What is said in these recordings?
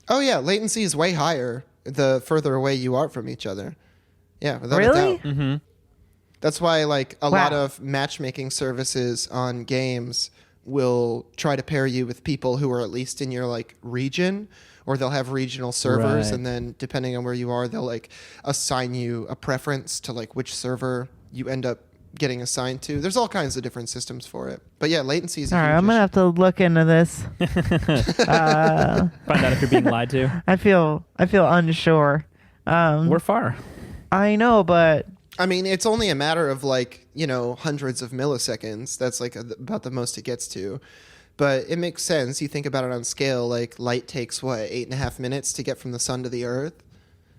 Oh yeah, latency is way higher the further away you are from each other. Yeah, without a Really? doubt. Mm-hmm. That's why like a Wow. lot of matchmaking services on games will try to pair you with people who are at least in your like region, or they'll have regional servers, Right. and then depending on where you are, they'll like assign you a preference to like which server you end up getting assigned to. There's all kinds of different systems for it. But yeah, latency is a All huge right, I'm gonna issue. have to look into this. Find out if you're being lied to. I feel unsure. We're far. I know, but I mean, it's only a matter of like, hundreds of milliseconds. That's like about the most it gets to. But it makes sense. You think about it on scale, like light takes 8.5 minutes to get from the sun to the earth.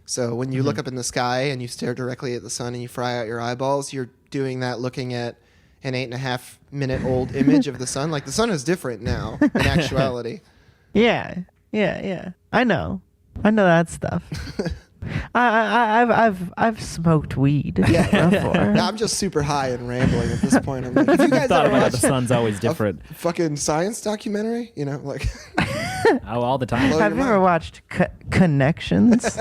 So when you look up in the sky and you stare directly at the sun and you fry out your eyeballs, you're doing that looking at an 8.5 minute old image of the sun. Like the sun is different now in actuality. yeah. I know that stuff. I've smoked weed before. Yeah, I'm just super high and rambling at this point. I'm like, if you guys Thought ever about how the watched sun's always different. a fucking science documentary, like Oh, all the time. Blow Have your you ever mind. watched Connections?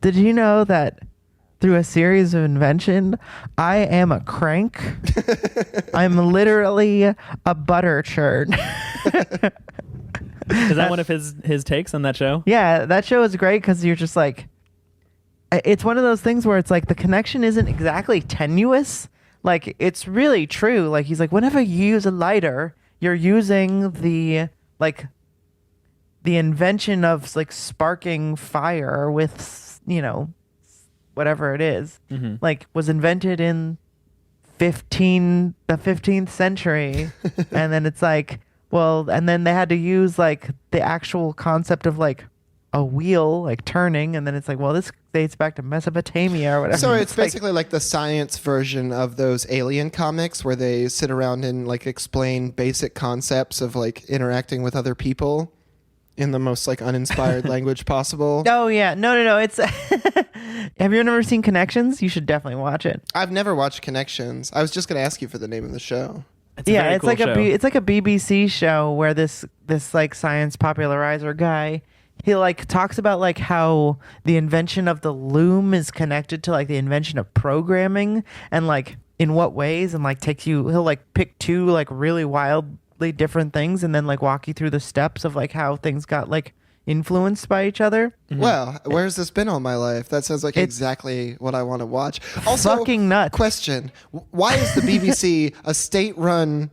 Did you know that through a series of invention, I am a crank? I'm literally a butter churn. Is that one of his takes on that show? Yeah, that show is great because you're just like, it's one of those things where it's like the connection isn't exactly tenuous. Like it's really true. Like he's like, whenever you use a lighter, you're using the invention of like sparking fire with, whatever it is, like was invented in the 15th century. And then it's like, well, and then they had to use like the actual concept of like a wheel, like turning. And then it's like, well, this dates back to Mesopotamia or whatever. So it's basically like the science version of those alien comics where they sit around and like explain basic concepts of like interacting with other people in the most like uninspired language possible. Oh yeah, no. It's have you ever seen Connections? You should definitely watch it. I've never watched Connections. I was just going to ask you for the name of the show. It's a Yeah, very it's cool like show. it's like a BBC show where this like science popularizer guy, he like talks about like how the invention of the loom is connected to like the invention of programming and like in what ways, and like he'll like pick two like really wildly different things and then like walk you through the steps of like how things got like influenced by each other. Well, where's this been all my life? That sounds like exactly what I want to watch. Also, Fucking nuts. question: why is the BBC, a state-run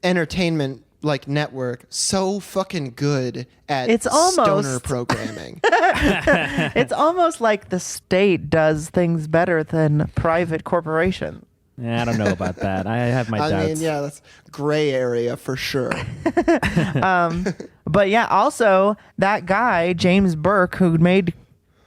entertainment like network, so fucking good at It's almost- stoner programming? It's almost like the state does things better than private corporations. Yeah, I don't know about that. I have my I doubts. mean, yeah, that's gray area for sure. But yeah, also that guy, James Burke, who made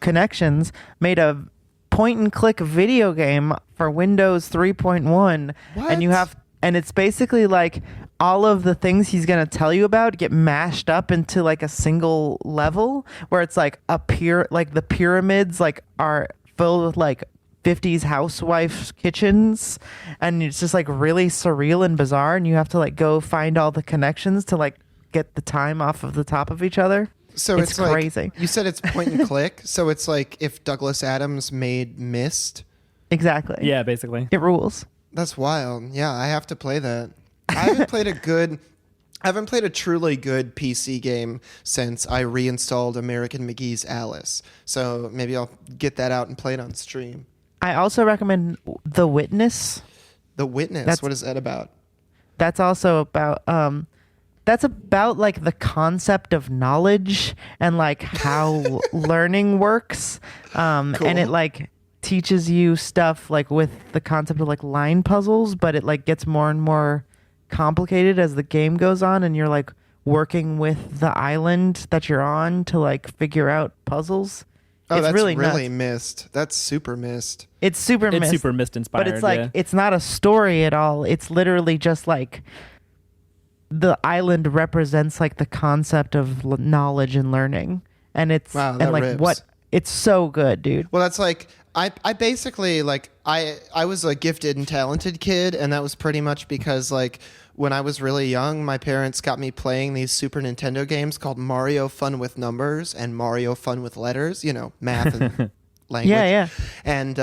Connections, made a point and click video game for Windows 3.1. What? And it's basically like all of the things he's going to tell you about get mashed up into like a single level where it's like like the pyramids like are filled with like 50s housewife kitchens, and it's just like really surreal and bizarre, and you have to like go find all the connections to like get the time off of the top of each other. So It's it's, like, crazy. You said it's point and click, so it's like if Douglas Adams made Myst. Exactly. Yeah, basically. It rules. That's wild. Yeah, I have to play that. I haven't played a truly good PC game since I reinstalled American McGee's Alice. So maybe I'll get that out and play it on stream. I also recommend The Witness. The Witness. That's- What is that about? That's also about that's about like the concept of knowledge and like how learning works. And it Cool. like teaches you stuff like with the concept of like line puzzles, but it like gets more and more complicated as the game goes on, and you're like working with the island that you're on to like figure out puzzles. Oh, it's that's really really nuts. Myst. That's super Myst. It's super It's mist, super mist inspired. but it's like yeah. it's not a story at all. It's literally just like the island represents like the concept of knowledge and learning, and it's Wow, that and like rips. what it's so good, dude. Well, that's like I basically like I was a gifted and talented kid, and that was pretty much because like when I was really young, my parents got me playing these Super Nintendo games called Mario Fun with Numbers and Mario Fun with Letters, you know, math and language. Yeah. And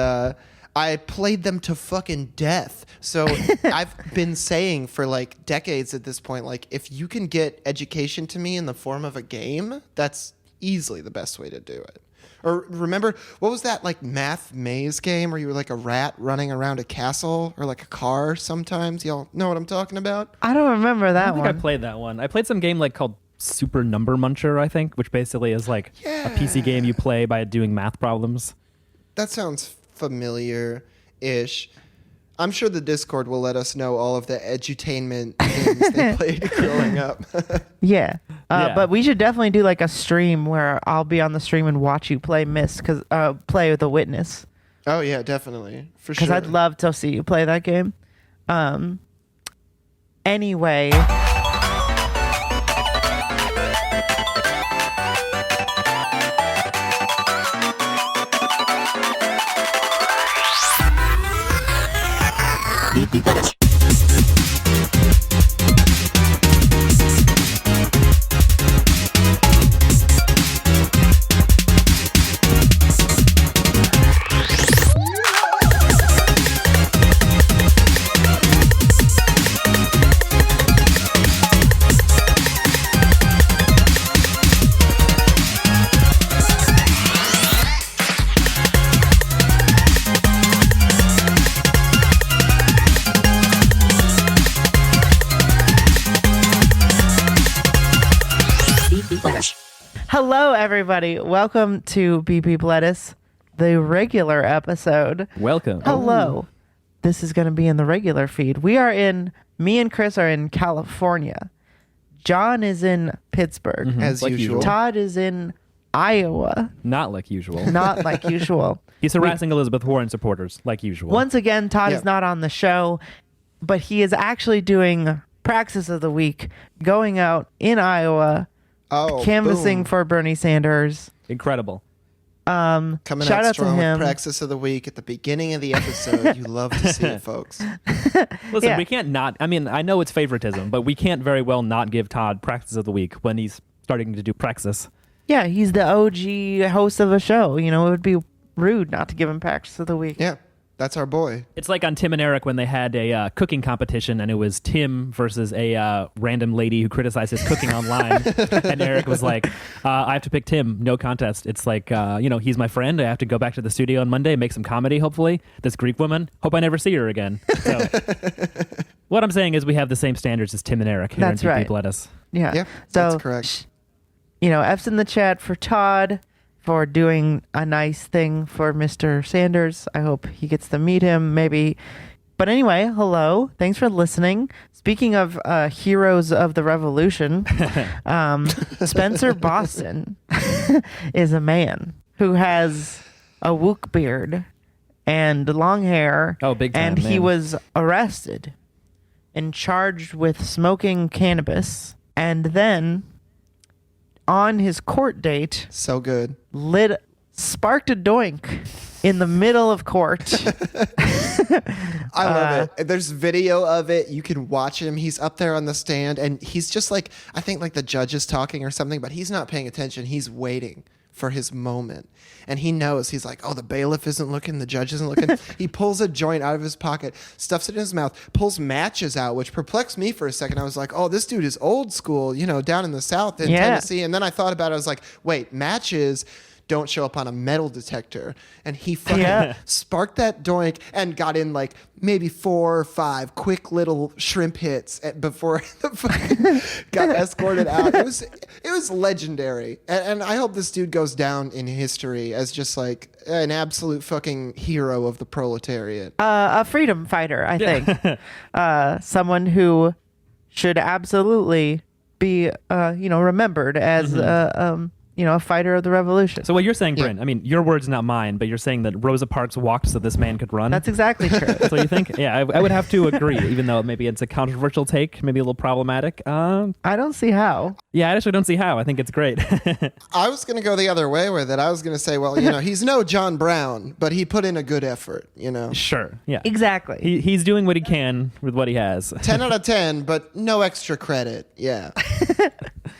I played them to fucking death. So I've been saying for like decades at this point, like if you can get education to me in the form of a game, that's easily the best way to do it. Or remember, what was that like math maze game where you were like a rat running around a castle or like a car sometimes? Y'all know what I'm talking about? I don't remember that I think one. I played that one. I played some game like called Super Number Muncher, I think, which basically is like a PC game you play by doing math problems. That sounds familiar-ish. I'm sure the Discord will let us know all of the edutainment games they played growing up. Yeah. Yeah. But we should definitely do like a stream where I'll be on the stream and watch you play play with The Witness. Oh yeah, definitely. For Because sure. I'd love to see you play that game. Anyway. Hello, everybody. Welcome to BP Lettuce, the regular episode. Welcome. Hello. This is going to be in the regular feed. Me and Chris are in California. John is in Pittsburgh. As Like usual. Todd is in Iowa. Not like usual. Not like usual. He's harassing Elizabeth Warren supporters, like usual. Once again, Todd Yeah. is not on the show, but he is actually doing Praxis of the Week, going out in Iowa, Oh, canvassing boom. for Bernie Sanders. Incredible. Coming Shout out out to strong him. with Praxis of the Week at the beginning of the episode. You love to see it, folks. Listen, Yeah. we can't not. I mean, I know it's favoritism, but we can't very well not give Todd Practice of the Week when he's starting to do Praxis. Yeah, he's the OG host of a show. You know, it would be rude not to give him Praxis of the Week. Yeah, that's our boy. It's like on Tim and Eric when they had a cooking competition, and it was Tim versus a random lady who criticized his cooking online. And Eric was like, I have to pick Tim, no contest. It's like, he's my friend. I have to go back to the studio on Monday, make some comedy, hopefully. This Greek woman, hope I never see her again. So, what I'm saying is we have the same standards as Tim and Eric here That's in right. BP Lettuce. Yeah. Yeah, So, that's correct. F's in the chat for Todd for doing a nice thing for Mr. Sanders. I hope he gets to meet him, maybe. But anyway, hello. Thanks for listening. Speaking of heroes of the revolution, Spencer Boston is a man who has a wook beard and long hair. Oh, big time, And he man. was arrested and charged with smoking cannabis. And then on his court date, So good. sparked a doink in the middle of court. I love it. There's video of it. You can watch him. He's up there on the stand, and he's just like, I think like the judge is talking or something, but he's not paying attention. He's waiting for his moment. And he knows, he's like, oh, the bailiff isn't looking, the judge isn't looking. He pulls a joint out of his pocket, stuffs it in his mouth, pulls matches out, which perplexed me for a second. I was like, oh, this dude is old school, down in the South in Yeah. Tennessee. And then I thought about it. I was like, wait, matches don't show up on a metal detector. And he fucking Yeah. sparked that doink and got in like maybe 4 or 5 quick little shrimp hits before the fucking got escorted out. It was legendary. And I hope this dude goes down in history as just like an absolute fucking hero of the proletariat. A freedom fighter, I think. Someone who should absolutely be, remembered as a fighter of the revolution. So what you're saying, Yeah. Bryn, I mean, your words, not mine, but you're saying that Rosa Parks walked so this man could run? That's exactly true. That's what you think? Yeah, I would have to agree, even though maybe it's a controversial take, maybe a little problematic. I don't see how. Yeah, I actually don't see how. I think it's great. I was going to go the other way with it. I was going to say, well, he's no John Brown, but he put in a good effort, Sure, yeah. Exactly. He's doing what he can with what he has. 10 out of 10, but no extra credit. Yeah.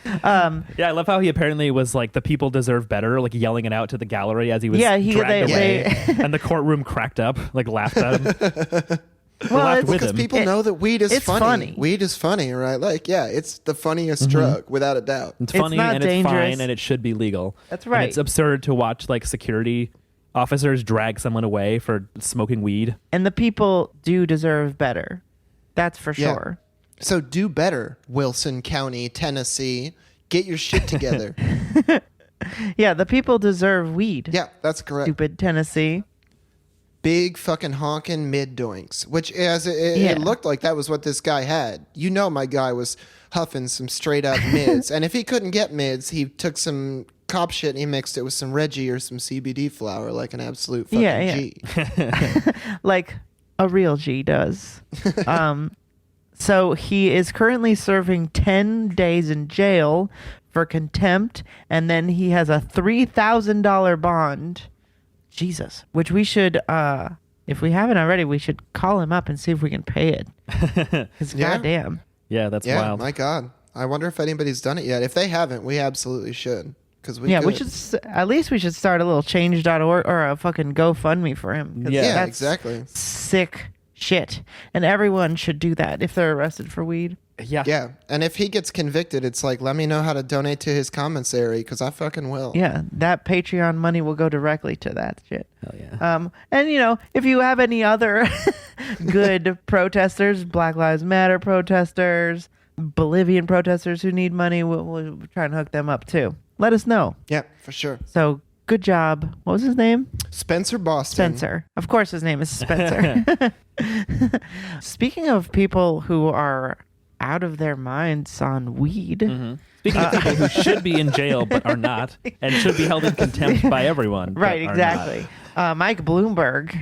Yeah, I love how he apparently was like, the people deserve better, like yelling it out to the gallery as he was Yeah, dragged they- away. And the courtroom cracked up, like laughed at him. Well, laughed it's- with Because him. people know that weed is it's funny. funny. Weed is funny, right? Like, yeah, it's the funniest drug, without a doubt. It's It's funny not and dangerous. it's fine and it should be legal. That's And right. it's absurd to watch like security officers drag someone away for smoking weed. And the people do deserve better. That's for Yeah. sure. So do better, Wilson County, Tennessee. Get your shit together. Yeah, the people deserve weed. Yeah, that's correct. Stupid Tennessee. Big fucking honking mid doinks, which as it Yeah. looked like that was what this guy had. My guy was huffing some straight up mids, and if he couldn't get mids, he took some cop shit and he mixed it with some Reggie or some CBD flour, like an absolute fucking Yeah, yeah. G. Like a real G does. So he is currently serving 10 days in jail for contempt, and then he has a $3,000 bond. Jesus. Which we should, if we haven't already, we should call him up and see if we can pay it. Because Yeah. goddamn. Yeah, that's Yeah, wild. my God. I wonder if anybody's done it yet. If they haven't, we absolutely should. Because we Yeah, we could. should, at least we should start a little change.org or a fucking GoFundMe for him. 'Cause Yeah. Yeah, that's exactly. sick shit. And everyone should do that if they're arrested for weed. Yeah. Yeah, and if he gets convicted, it's like, let me know how to donate to his commissary, because I fucking will. Yeah, that Patreon money will go directly to that shit. Hell yeah. And if you have any other good protesters, Black Lives Matter protesters, Bolivian protesters who need money, we'll try and hook them up too. Let us know. Yeah, for sure. So good job. What was his name? Spencer Boston. Spencer. Of course, his name is Spencer. Speaking of people who are out of their minds on weed. Speaking of people who should be in jail but are not, and should be held in contempt by everyone. but Right, are exactly. Mike Bloomberg,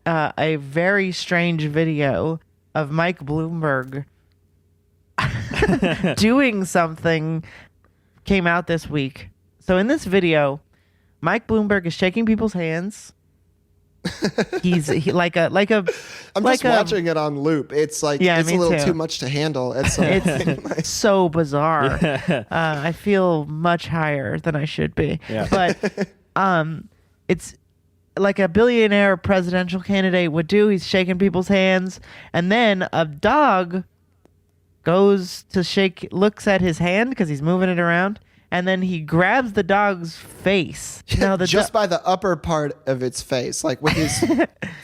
a very strange video of Mike Bloomberg doing something came out this week. So in this video, Mike Bloomberg is shaking people's hands. He's like a I'm like just watching it on loop. It's like, Yeah, it's a me little too. too much to handle. It's It's so bizarre. I feel much higher than I should be. Yeah. But it's like a billionaire presidential candidate would do. He's shaking people's hands, and then a dog goes to looks at his hand because he's moving it around, and then he grabs the dog's face. Now the just by the upper part of its face, like with his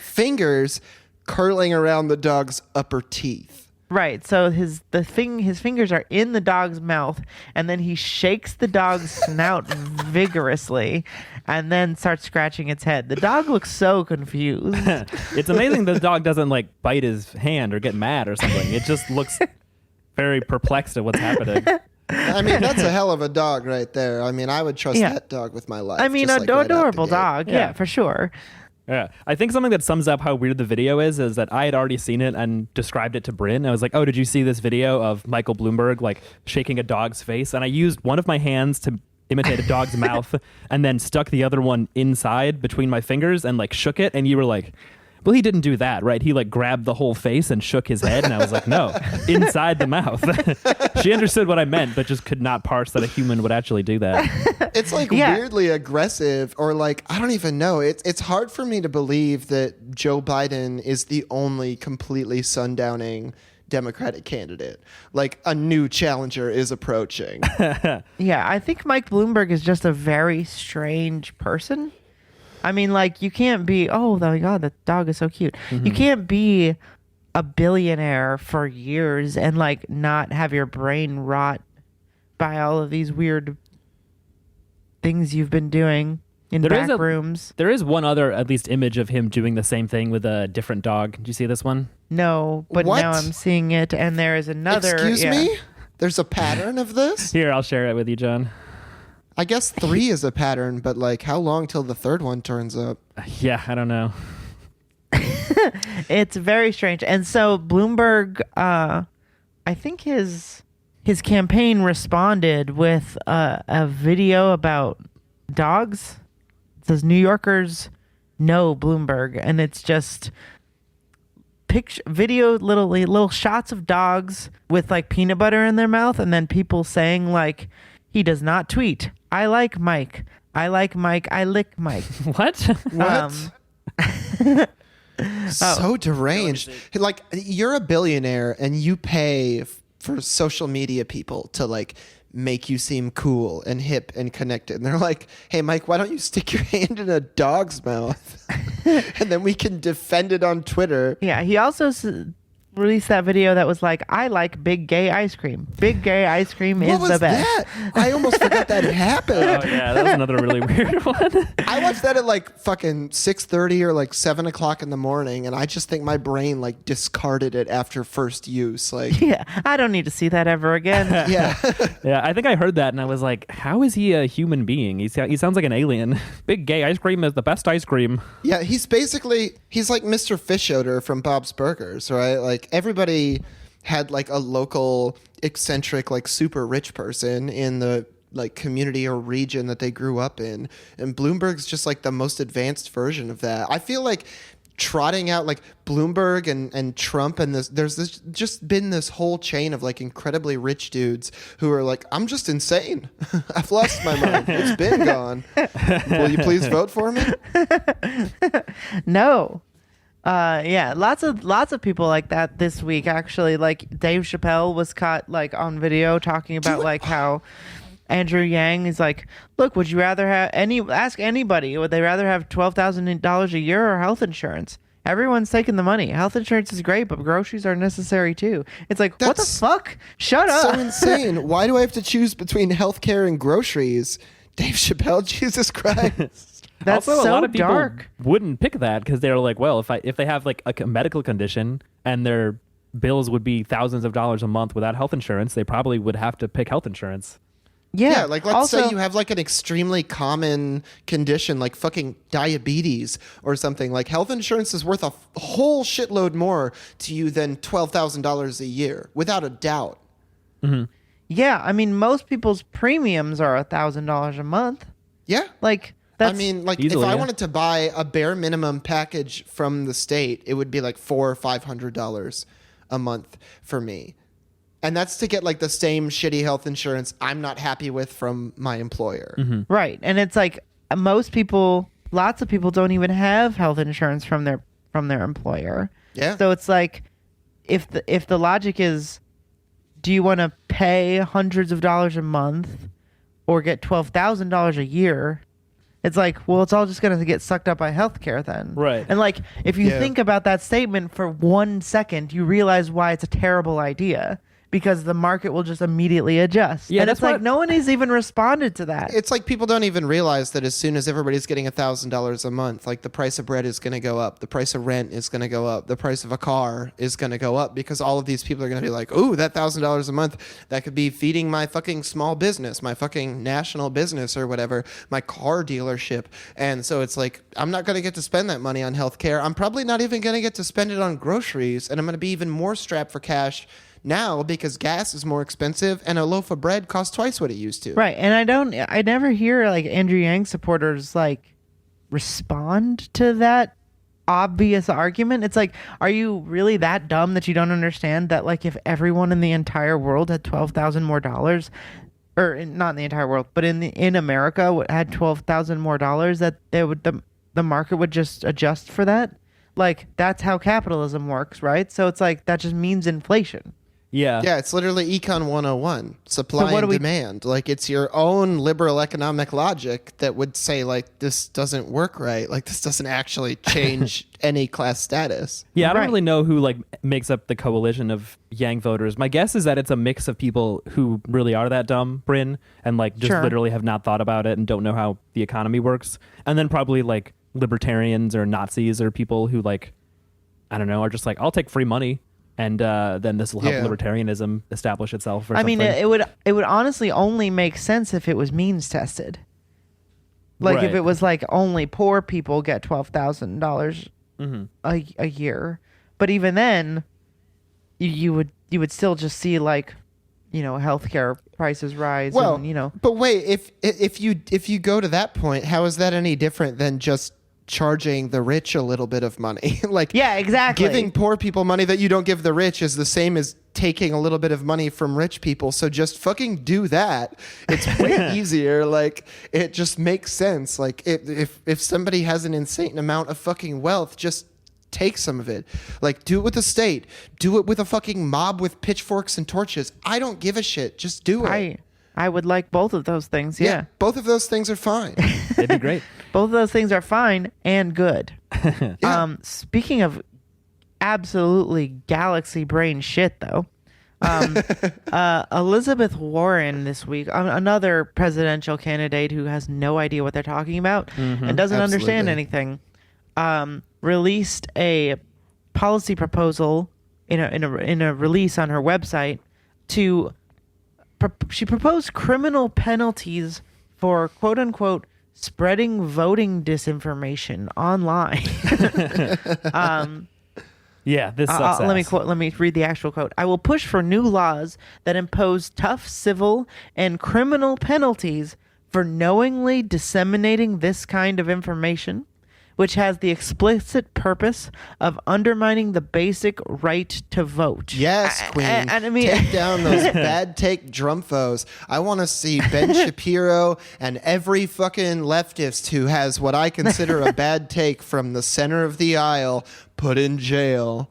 fingers curling around the dog's upper teeth. Right, so his fingers are in the dog's mouth, and then he shakes the dog's snout vigorously, and then starts scratching its head. The dog looks so confused. It's amazing the dog doesn't like bite his hand or get mad or something. It just looks very perplexed at what's happening. I mean, that's a hell of a dog right there. I mean, I would trust Yeah. that dog with my life. I mean, just like right out the adorable gate. dog, Yeah. yeah, for sure. Yeah, I think something that sums up how weird the video is that I had already seen it and described it to Bryn. I was like, "Oh, did you see this video of Michael Bloomberg like shaking a dog's face?" And I used one of my hands to imitate a dog's mouth, and then stuck the other one inside between my fingers and like shook it. And you were like, "Well, he didn't do that, right? He like grabbed the whole face and shook his head." And I was like, "No, inside the mouth." She understood what I meant, but just could not parse that a human would actually do that. It's like Yeah. weirdly aggressive, or like, I don't even know. It's hard for me to believe that Joe Biden is the only completely sundowning Democratic candidate. Like, a new challenger is approaching. Yeah, I think Mike Bloomberg is just a very strange person. I mean, like, you can't be, oh my God, the dog is so cute. You can't be a billionaire for years and, like, not have your brain rot by all of these weird things you've been doing in There is back a- rooms. There is one other, at least, image of him doing the same thing with a different dog. Did you see this one? No, but What? now I'm seeing it, and there is another. Excuse yeah. me? There's a pattern of this? Here, I'll share it with you, John. I guess 3 is a pattern, but like how long till the third one turns up? Yeah, I don't know. It's very strange. And so Bloomberg, I think his campaign responded with a video about dogs. It says New Yorkers know Bloomberg, and it's just video, little shots of dogs with like peanut butter in their mouth, and then people saying like, he does not tweet. I like Mike. I like Mike. I lick Mike. What? What? So deranged. Like, you're a billionaire and you pay for social media people to like make you seem cool and hip and connected. And they're like, hey, Mike, why don't you stick your hand in a dog's mouth? And then we can defend it on Twitter. Yeah, he also released that video that was like, I like big gay ice cream. Big gay ice cream is the best. That? I almost forgot that happened. Oh yeah, that was another really weird one. I watched that at like fucking 6:30 or like 7 o'clock in the morning, and I just think my brain like discarded it after first use. Like, Yeah, I don't need to see that ever again. yeah. Yeah, I think I heard that and I was like, how is he a human being? He sounds like an alien. Big gay ice cream is the best ice cream. Yeah, he's like Mr. Fish Odor from Bob's Burgers, right? Like everybody had like a local eccentric, like super rich person in the like community or region that they grew up in. And Bloomberg's just like the most advanced version of that. I feel like trotting out like Bloomberg and Trump and there's just been this whole chain of like incredibly rich dudes who are like, I'm just insane. I've lost my mind. It's been gone. Will you please vote for me? No. Yeah, lots of people like that this week actually. Like Dave Chappelle was caught like on video talking about like how Andrew Yang is like, look, would you rather have ask anybody, would they rather have $12,000 a year or health insurance? Everyone's taking the money. Health insurance is great, but groceries are necessary too. It's like, what the fuck? Shut up. So insane. Why do I have to choose between healthcare and groceries? Dave Chappelle, Jesus Christ. That's also, so a lot of people dark. wouldn't pick that because they're like, well, if they have like a medical condition and their bills would be thousands of dollars a month without health insurance, they probably would have to pick health insurance. Yeah, like let's say you have like an extremely common condition like fucking diabetes or something. Like health insurance is worth a whole shitload more to you than $12,000 a year, without a doubt. Mm-hmm. Yeah, I mean, most people's premiums are $1,000 a month. Yeah. Like, that's I mean, like easily, if I yeah. wanted to buy a bare minimum package from the state, it would be like $400 or $500 a month for me. And that's to get like the same shitty health insurance I'm not happy with from my employer. Mm-hmm. right. And it's like lots of people don't even have health insurance from their employer. Yeah. So it's like, if the logic is, do you want to pay hundreds of dollars a month or get $12,000 a year? It's like, well, it's all just going to get sucked up by healthcare then. Right. And like, if you Yeah. think about that statement for 1 second, you realize why it's a terrible idea. Because the market will just immediately adjust. Yeah, And that's it's like what- no one has even responded to that. It's like people don't even realize that as soon as everybody's getting $1,000 a month, like the price of bread is going to go up, the price of rent is going to go up, the price of a car is going to go up, because all of these people are going to be like, ooh, that $1,000 a month, that could be feeding my fucking small business, my fucking national business or whatever, my car dealership. And so it's like, I'm not going to get to spend that money on healthcare. I'm probably not even going to get to spend it on groceries. And I'm going to be even more strapped for cash now because gas is more expensive and a loaf of bread costs twice what it used to. Right. And I never hear like Andrew Yang supporters like respond to that obvious argument. It's like, are you really that dumb that you don't understand that like if everyone in the entire world had $12,000 more dollars, or not in the entire world, but in America had $12,000 more dollars, that they would the market would just adjust for that? Like that's how capitalism works, right? So it's like that just means inflation. Yeah. Yeah, it's literally Econ 101, supply what and do we- demand. Like, it's your own liberal economic logic that would say, like, this doesn't work right. Like, this doesn't actually change any class status. Yeah, I don't Right. really know who like makes up the coalition of Yang voters. My guess is that it's a mix of people who really are that dumb, Bryn, and like just Sure. literally have not thought about it and don't know how the economy works. And then probably like libertarians or Nazis or people who like, I don't know, are just like, I'll take free money. and then this will help Yeah. libertarianism establish itself. Or I mean, something. it would honestly only make sense if it was means tested. Like if Right. it was like only poor people get $12,000 Mhm. a year, but even then, you would still just see like, healthcare prices rise. Well, and, but wait, if you go to that point, how is that any different than just charging the rich a little bit of money? Like, yeah, exactly. giving poor people money that you don't give the rich is the same as taking a little bit of money from rich people. So just fucking do that. It's way easier. Like, it just makes sense. Like, if somebody has an insane amount of fucking wealth, just take some of it. Like, do it with the state. Do it with a fucking mob with pitchforks and torches. I don't give a shit. Just do it. I would like both of those things. Yeah. Both of those things are fine. It'd be great. Both of those things are fine and good. Yeah. Speaking of absolutely galaxy brain shit, though, Elizabeth Warren this week, another presidential candidate who has no idea what they're talking about and doesn't understand anything, released a policy proposal in a release on her website to. She proposed criminal penalties for quote unquote spreading voting disinformation online. Yeah, this sucks. Let me read the actual quote. I will push for new laws that impose tough civil and criminal penalties for knowingly disseminating this kind of information, which has the explicit purpose of undermining the basic right to vote. Yes, Queen. And I mean, take down those bad take Drumpfos. I want to see Ben Shapiro and every fucking leftist who has what I consider a bad take from the center of the aisle put in jail.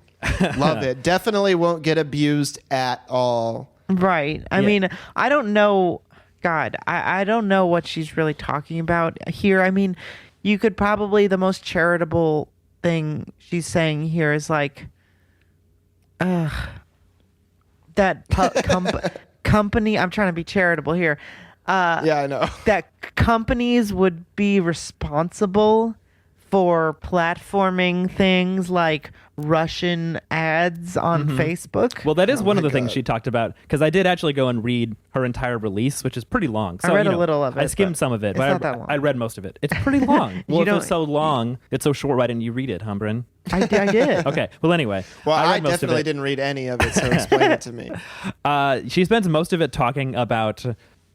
Love it. Definitely won't get abused at all. right. I mean, I don't know. God, I don't know what she's really talking about here. I mean, you could probably, the most charitable thing she's saying here is like, that company, I'm trying to be charitable here. Yeah, I know. That companies would be responsible for platforming things like Russian ads on Facebook. Well, that is one of the my things God. she talked about, because I did actually go and read her entire release, which is pretty long. So, I read a little of it. I skimmed but some of it, it's but not that long. I read most of it. It's pretty long. Well, if it's so long, it's so short, why didn't you read it, Humbrin? I did. Okay. Well, anyway. Well, I read most of definitely it. didn't read any of it, so explain it to me. She spends most of it talking about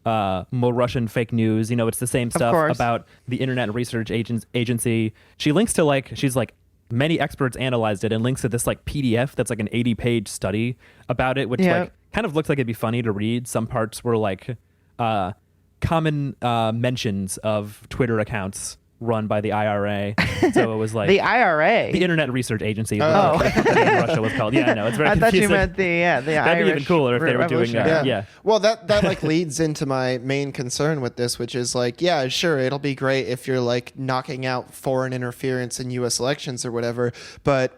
more Russian fake news. It's the same stuff course. about the Internet Research Agency. She links to she's like, many experts analyzed it and links to this like PDF that's like an 80-page study about it, which like kind of looks like it'd be funny to read. Some parts were like common mentions of Twitter accounts run by the IRA. So it was like The IRA. the Internet Research Agency. Oh. What the company in Russia was called. Yeah, I know, it's very I thought you confusing. meant the That'd be Irish even cooler if they were doing Revolution. yeah. Well, that like leads into my main concern with this, which is like, yeah, sure, it'll be great if you're like knocking out foreign interference in U.S. elections or whatever, but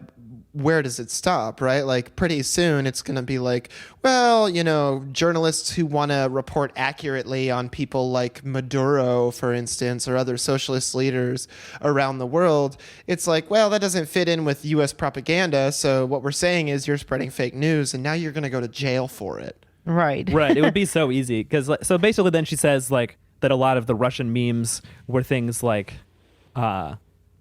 where does it stop, right? Like pretty soon it's going to be like, well, journalists who want to report accurately on people like Maduro, for instance, or other socialist leaders around the world. It's like, well, that doesn't fit in with U.S. propaganda. So what we're saying is you're spreading fake news and now you're going to go to jail for it. Right. Right. It would be so easy because so basically then she says like that a lot of the Russian memes were things like,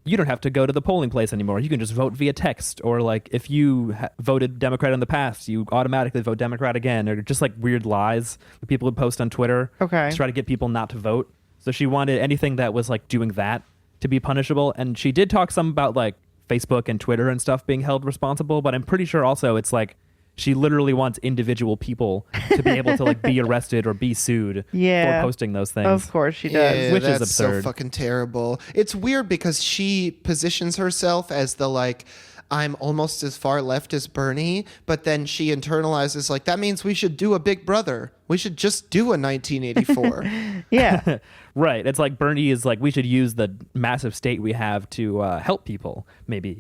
you don't have to go to the polling place anymore. You can just vote via text, or like if you voted Democrat in the past, you automatically vote Democrat again, or just like weird lies that people would post on Twitter Okay. to try to get people not to vote. So she wanted anything that was like doing that to be punishable. And she did talk some about like Facebook and Twitter and stuff being held responsible, but I'm pretty sure also it's like she literally wants individual people to be able to like be arrested or be sued Yeah. for posting those things. Of course she does. Yeah, Which is that's so absurd. fucking terrible. It's weird because she positions herself as the like, I'm almost as far left as Bernie, but then she internalizes like, that means we should do a Big Brother. We should just do a 1984. Yeah. Right. It's like Bernie is like, we should use the massive state we have to help people, maybe,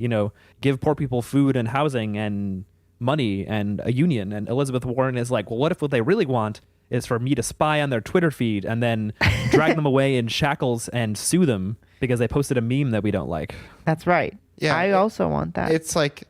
give poor people food and housing and money and a union. And Elizabeth Warren is like, well, what if what they really want is for me to spy on their Twitter feed and then drag them away in shackles and sue them because they posted a meme that we don't like? That's right. Yeah, I also want that. It's like,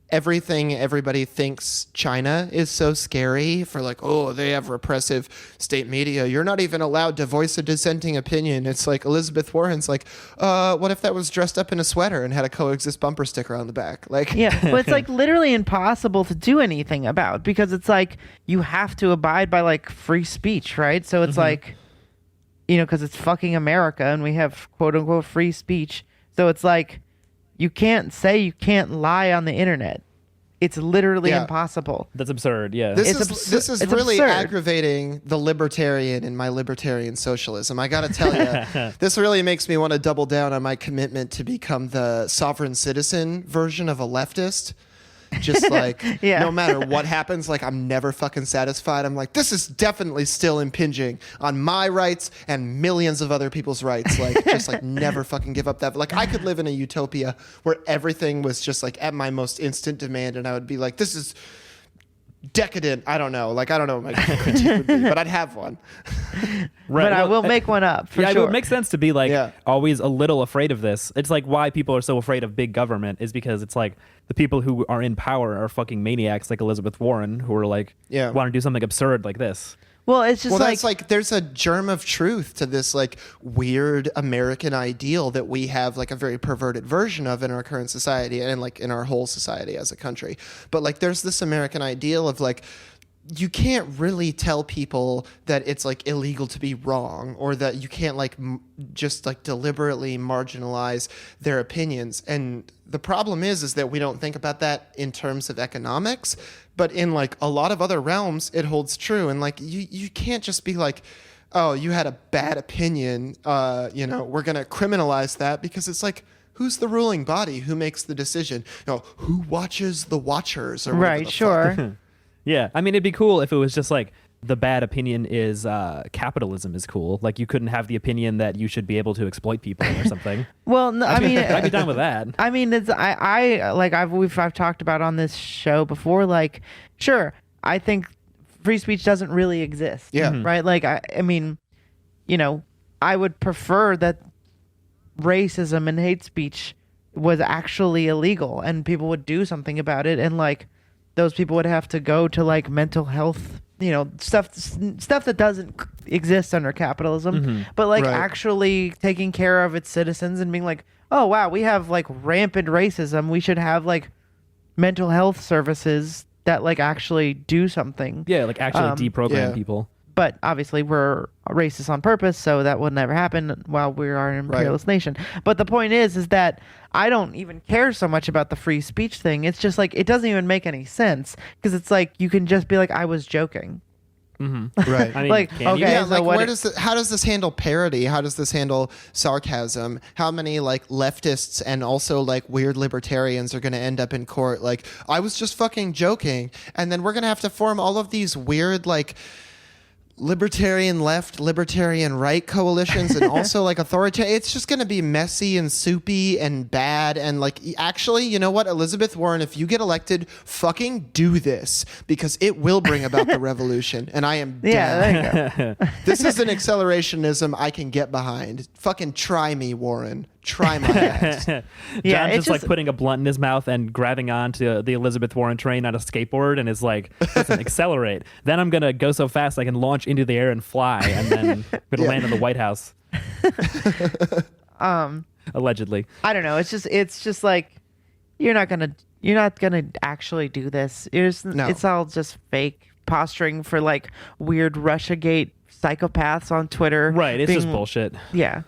everything everybody thinks China is so scary for, like, oh, they have repressive state media. You're not even allowed to voice a dissenting opinion. It's like Elizabeth Warren's like, what if that was dressed up in a sweater and had a coexist bumper sticker on the back? Like, yeah, but it's like literally impossible to do anything about, because it's like you have to abide by like free speech, right? So it's like, you know, because it's fucking America and we have quote unquote free speech. So it's like, you can't say you can't lie on the internet. It's literally impossible. That's absurd. Yeah. This It's is really absurd. aggravating the libertarian in my libertarian socialism. I got to tell you, this really makes me want to double down on my commitment to become the sovereign citizen version of a leftist. Just like, no matter what happens, like, I'm never fucking satisfied. I'm like, this is definitely still impinging on my rights and millions of other people's rights. Like, just like never fucking give up that. Like, I could live in a utopia where everything was just like at my most instant demand, and I would be like, this is decadent. I don't know. Like, I don't know what my critique would be, but I'd have one. Right. But I will make one up for sure. It makes sense to be like always a little afraid of this. It's like why people are so afraid of big government is because it's like the people who are in power are fucking maniacs like Elizabeth Warren, who are like want to do something absurd like this. Well, it's just that's like there's a germ of truth to this like weird American ideal that we have like a very perverted version of in our current society and like in our whole society as a country. But like there's this American ideal of like, you can't really tell people that it's like illegal to be wrong, or that you can't like just like deliberately marginalize their opinions. And the problem is that we don't think about that in terms of economics, but in like a lot of other realms, it holds true. And like, you can't just be like, oh, you had a bad opinion, you know, we're going to criminalize that, because it's like, who's the ruling body? Who makes the decision? You know, who watches the watchers? Or right, sure. Yeah, I mean, it'd be cool if it was just like the bad opinion is capitalism is cool. Like you couldn't have the opinion that you should be able to exploit people or something. Well, no, I mean, I'd be done with that. I mean, it's I've talked about on this show before. Like, sure, I think free speech doesn't really exist. Yeah. Right. Like, I mean, you know, I would prefer that racism and hate speech was actually illegal and people would do something about it, and like those people would have to go to like mental health, you know, stuff that doesn't exist under capitalism, but like actually taking care of its citizens and being like, oh wow, we have like rampant racism, we should have like mental health services that like actually do something. Yeah, like actually deprogram people. But obviously we're racist on purpose, so that would never happen while we are an imperialist nation. But the point is that I don't even care so much about the free speech thing. It's just like, it doesn't even make any sense, because it's like, you can just be like, I was joking. Mm-hmm. Right. I mean, like, okay, yeah, so like how does this handle parody? How does this handle sarcasm? How many like leftists and also like weird libertarians are going to end up in court? Like, I was just fucking joking. And then we're going to have to form all of these weird like libertarian left, libertarian right coalitions, and also like authoritarian. It's just going to be messy and soupy and bad. And like, actually, you know what, Elizabeth Warren, if you get elected, fucking do this, because it will bring about the revolution. And I am down. there you go. This is an accelerationism I can get behind. Fucking try me, Warren. Try my ass. John's just like putting a blunt in his mouth and grabbing onto the Elizabeth Warren train on a skateboard and is like, listen, accelerate. Then I'm going to go so fast I can launch into the air and fly, and then I'm going to land in the White House. Allegedly. I don't know. It's just like, you're not going to actually do this. It's all just fake posturing for like weird Russiagate psychopaths on Twitter. Right. It's just bullshit. Yeah.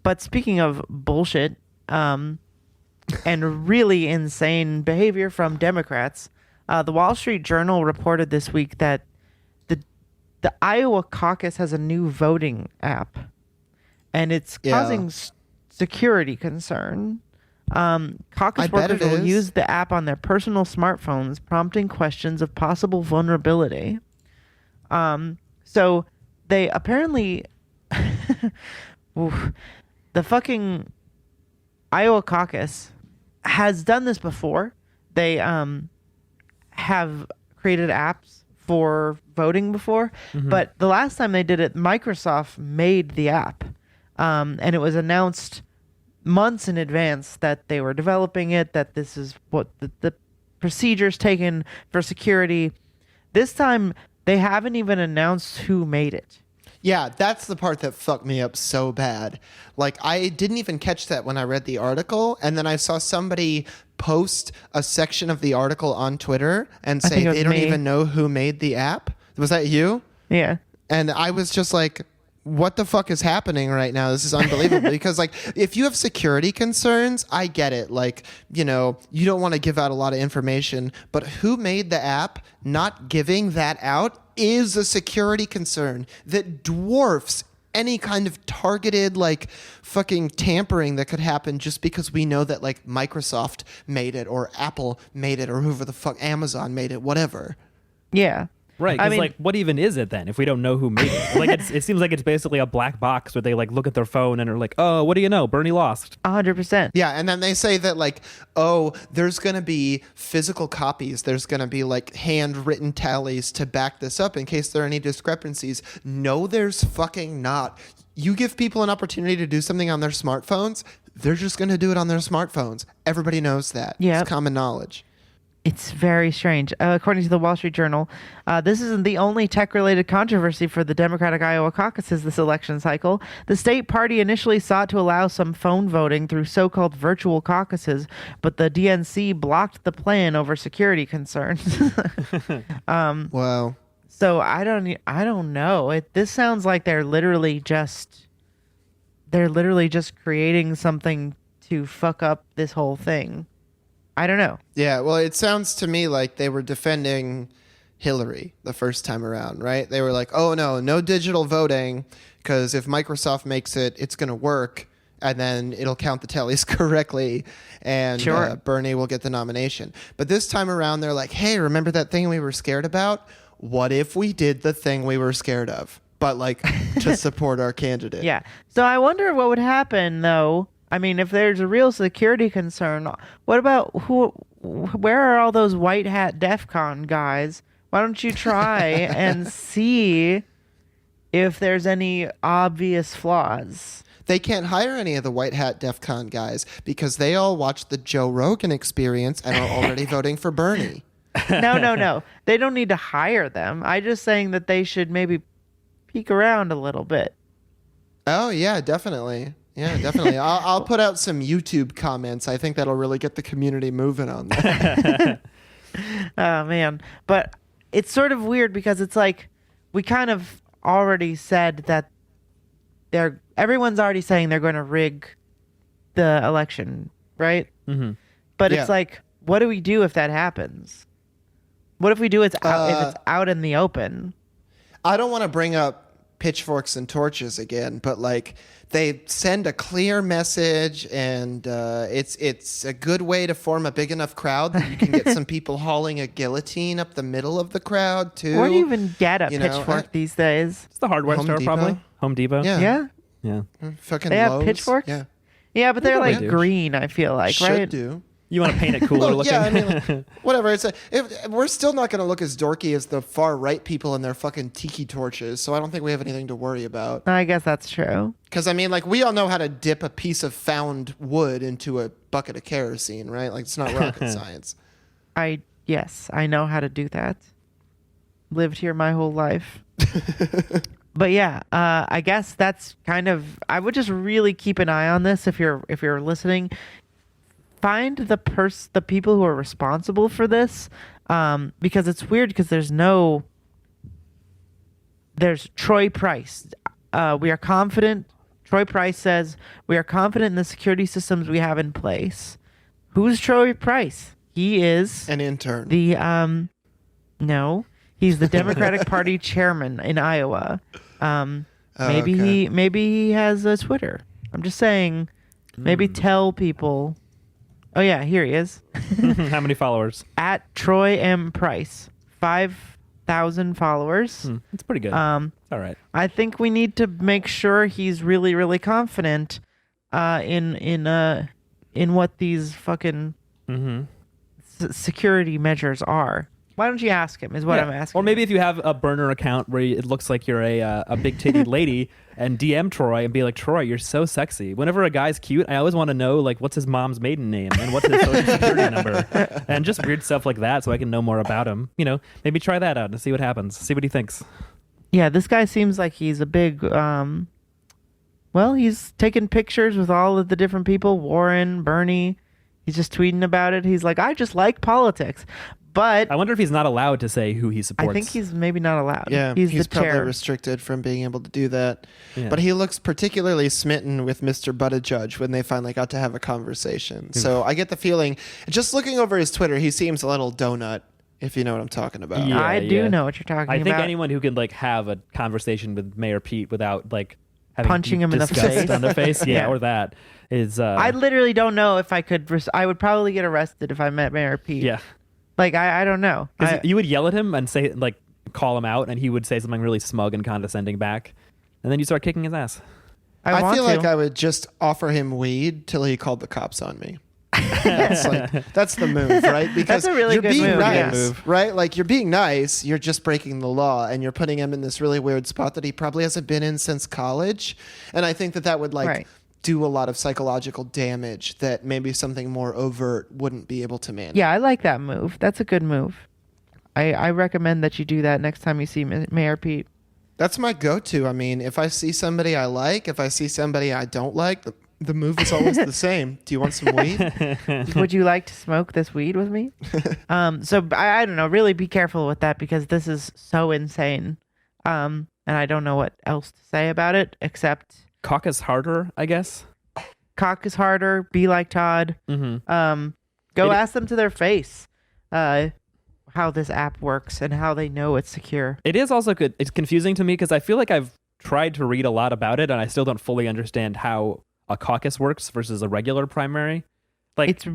But speaking of bullshit, and really insane behavior from Democrats, the Wall Street Journal reported this week that the Iowa caucus has a new voting app, and it's causing security concern. Caucus workers will use the app on their personal smartphones, prompting questions of possible vulnerability. So they apparently... The fucking Iowa caucus has done this before. They have created apps for voting before, but the last time they did it, Microsoft made the app, and it was announced months in advance that they were developing it, that this is what the procedures taken for security. This time, they haven't even announced who made it. Yeah, that's the part that fucked me up so bad. Like, I didn't even catch that when I read the article, and then I saw somebody post a section of the article on Twitter and say they don't even know who made the app. Was that you? Yeah. And I was just like, what the fuck is happening right now? This is unbelievable. Because, like, if you have security concerns, I get it. Like, you know, you don't want to give out a lot of information, but who made the app, not giving that out is a security concern that dwarfs any kind of targeted, like, fucking tampering that could happen just because we know that, like, Microsoft made it or Apple made it or whoever the fuck, Amazon made it, whatever. Yeah. Right, because like, what even is it then if we don't know who made it? Like, it seems like it's basically a black box where they like look at their phone and are like, oh, what do you know? Bernie lost. 100%. Yeah, and then they say that like, oh, there's going to be physical copies. There's going to be like handwritten tallies to back this up in case there are any discrepancies. No, there's fucking not. You give people an opportunity to do something on their smartphones, they're just going to do it on their smartphones. Everybody knows that. Yep. It's common knowledge. It's very strange. According to the Wall Street Journal, this isn't the only tech-related controversy for the Democratic Iowa caucuses this election cycle. The state party initially sought to allow some phone voting through so-called virtual caucuses, but the DNC blocked the plan over security concerns. Wow. So I don't know. This sounds like they're literally just creating something to fuck up this whole thing. I don't know. Yeah, well, it sounds to me like they were defending Hillary the first time around, right? They were like, oh, no digital voting, because if Microsoft makes it, it's going to work, and then it'll count the tallies correctly, and sure. Bernie will get the nomination. But this time around, they're like, hey, remember that thing we were scared about? What if we did the thing we were scared of, but like to support our candidate? Yeah. So I wonder what would happen, though. I mean, if there's a real security concern, what about where are all those white hat DEF CON guys? Why don't you try and see if there's any obvious flaws? They can't hire any of the white hat DEF CON guys because they all watched the Joe Rogan Experience and are already voting for Bernie. No. They don't need to hire them. I'm just saying that they should maybe peek around a little bit. Oh, yeah, definitely. Yeah, definitely. I'll put out some YouTube comments. I think that'll really get the community moving on that. Oh, man. But it's sort of weird because it's like we kind of already said that everyone's already saying they're going to rig the election, right? Mm-hmm. But it's like, what do we do if that happens? What if we do if it's out in the open? I don't want to bring up pitchforks and torches again, but like they send a clear message, and it's a good way to form a big enough crowd that you can get some people hauling a guillotine up the middle of the crowd too. Where do you even get a pitchfork these days? It's the hardware Home store, Depot? probably. Home Depot. Yeah. Fucking They have Lowe's. pitchforks? Yeah, but they're like green, I feel like, Should right? do. You want to paint it cooler looking? Yeah, I mean, like, whatever. We're still not going to look as dorky as the far right people and their fucking tiki torches, so I don't think we have anything to worry about. I guess that's true. Because, I mean, like, we all know how to dip a piece of found wood into a bucket of kerosene, right? Like, it's not rocket science. Yes, I know how to do that. Lived here my whole life. But yeah, I guess that's kind of. I would just really keep an eye on this if you're listening. Find the people who are responsible for this, because it's weird because there's Troy Price. We are confident. Troy Price says we are confident in the security systems we have in place. Who's Troy Price? He is an intern. No, he's the Democratic Party chairman in Iowa. Maybe he has a Twitter. I'm just saying. Maybe tell people. Oh yeah, here he is. How many followers? At Troy M. Price, 5,000 followers. That's pretty good. All right. I think we need to make sure he's really, really confident in what these fucking security measures are. Why don't you ask him? Is what I'm asking. Or maybe if you have a burner account where it looks like you're a big titted lady, and DM Troy and be like, Troy, you're so sexy. Whenever a guy's cute, I always want to know like what's his mom's maiden name and what's his social security number, and just weird stuff like that, so I can know more about him. You know, maybe try that out and see what happens. See what he thinks. Yeah, this guy seems like he's a big. Well, he's taking pictures with all of the different people. Warren, Bernie. He's just tweeting about it. He's like, I just like politics. But I wonder if he's not allowed to say who he supports. I think he's maybe not allowed. Yeah, he's the probably chair. restricted from being able to do that. Yeah. But he looks particularly smitten with Mr. Buttigieg when they finally got to have a conversation. So I get the feeling, just looking over his Twitter, he seems a little donut, if you know what I'm talking about. Yeah. I do know what you're talking about. I think anyone who can like have a conversation with Mayor Pete without like having punching him in the disgust face on their face, Yeah. or that is. I literally don't know if I could. I would probably get arrested if I met Mayor Pete. Yeah. Like, I don't know. You would yell at him and say, like, call him out, and he would say something really smug and condescending back. And then you start kicking his ass. I feel like I would just offer him weed till he called the cops on me. That's the move, right? Because That's a really you're good being move, nice, yeah. right? Like, you're being nice, you're just breaking the law, and you're putting him in this really weird spot that he probably hasn't been in since college. And I think that would, like, Right. do a lot of psychological damage that maybe something more overt wouldn't be able to manage. Yeah, I like that move. That's a good move. I recommend that you do that next time you see Mayor Pete. That's my go-to. I mean, if I see somebody I like, if I see somebody I don't like, the move is always the same. Do you want some weed? Would you like to smoke this weed with me? So I don't know. Really be careful with that because this is so insane. And I don't know what else to say about it except Caucus harder, I guess. cock is harder. Be like Todd. Mm-hmm. Go ask them to their face how this app works and how they know it's secure. It is also good. It's confusing to me because I feel like I've tried to read a lot about it, and I still don't fully understand how a caucus works versus a regular primary. Like, It's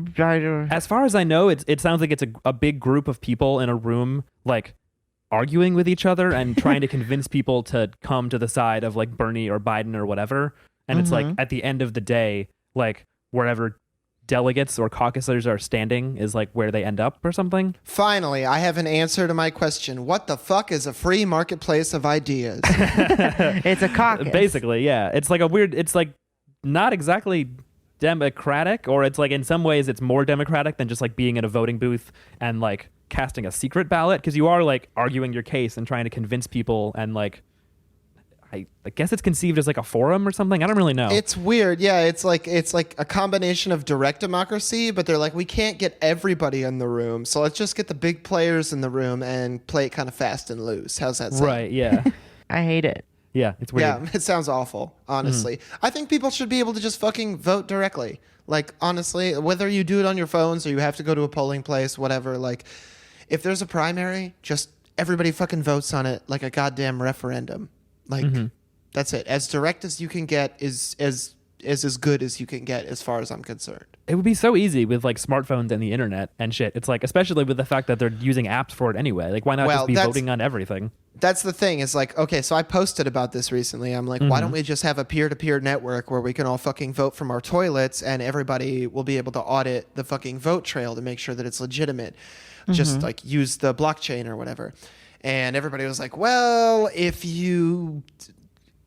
as far as I know, it sounds like it's a big group of people in a room, like, arguing with each other and trying to convince people to come to the side of, like, Bernie or Biden or whatever. And it's like, at the end of the day, like, wherever delegates or caucusers are standing is, like, where they end up or something. Finally, I have an answer to my question. What the fuck is a free marketplace of ideas? it's a caucus. Basically, yeah. It's like it's like not exactly democratic, or it's like in some ways it's more democratic than just like being in a voting booth and like casting a secret ballot, because you are like arguing your case and trying to convince people, and like I guess it's conceived as like a forum or something. I don't really know. It's weird. Yeah, it's like a combination of direct democracy, but they're like, we can't get everybody in the room, so let's just get the big players in the room and play it kind of fast and loose. How's that sound? Right, yeah. I hate it. Yeah, it's weird. Yeah, it sounds awful, honestly. I think people should be able to just fucking vote directly. Like, honestly, whether you do it on your phones or you have to go to a polling place, whatever, like, if there's a primary, just everybody fucking votes on it like a goddamn referendum. Like, that's it. As direct as you can get is as good as you can get as far as I'm concerned. It would be so easy with like smartphones and the internet and shit. It's like, especially with the fact that they're using apps for it anyway. Like, why not just be voting on everything? That's the thing. Is like, okay, so I posted about this recently. I'm like, why don't we just have a peer-to-peer network where we can all fucking vote from our toilets and everybody will be able to audit the fucking vote trail to make sure that it's legitimate. Just like use the blockchain or whatever. And everybody was like, well, if you